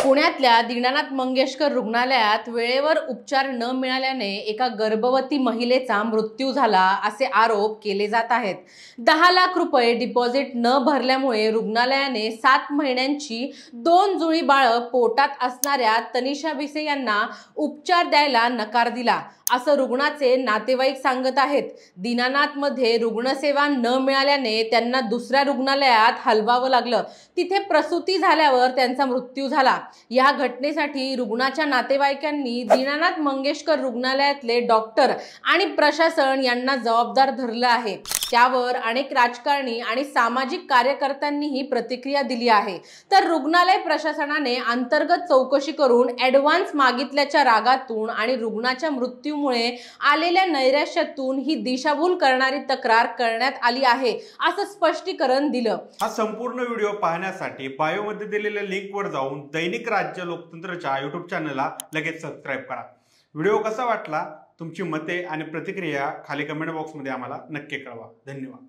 पुण्यातल्या दीनानाथ मंगेशकर रुग्णालयात वेळेवर उपचार न मिळाल्याने एका गर्भवती महिलेचा मृत्यू झाला असे आरोप केले जात आहेत। 10 लाख रुपये डिपॉझिट न भरल्यामुळे रुग्णालयाने 7 महिन्यांची 2 जुळी बाळ पोटात असणाऱ्या तनिषा भिसे यांना उपचार द्यायला नकार दिला असं रुग्णाचे नातेवाईक सांगत आहेत। दीनानाथमध्ये रुग्णसेवा न मिळाल्याने त्यांना दुसऱ्या रुग्णालयात हलवावं लागलं। तिथे प्रसूती झाल्यावर त्यांचा मृत्यू झाला। या घटनेसाठी रुग्णाच्या नातेवाईकांनी दीनानाथ मंगेशकर रुग्णालयातले डॉक्टर आणि प्रशासन यांना जबाबदार धरलं आहे। त्यावर अनेक राजकारणी आणि सामाजिक कार्यकर्त्यांनीही प्रतिक्रिया दिली आहे। तर रुग्णालय प्रशासनाने अंतर्गत चौकशी करून ॲडव्हान्स मागितल्याच्या रागातून आणि रुग्णाच्या मृत्यूमुळे आलेल्या नैराश्यातून ही दिशाभूल करणारी तक्रार करण्यात आली आहे असं स्पष्टीकरण दिलं। हा संपूर्ण व्हिडिओ पाहण्यासाठी बायोमध्ये दिलेल्या लिंकवर जाऊन दैनिक राज्य लोकतंत्रच्या YouTube चॅनलला लगेच सबस्क्राइब करा। व्हिडिओ कसा वाटला तुमची मते आणि प्रतिक्रिया खाली कमेंट बॉक्समध्ये आम्हाला नक्की कळवा। धन्यवाद।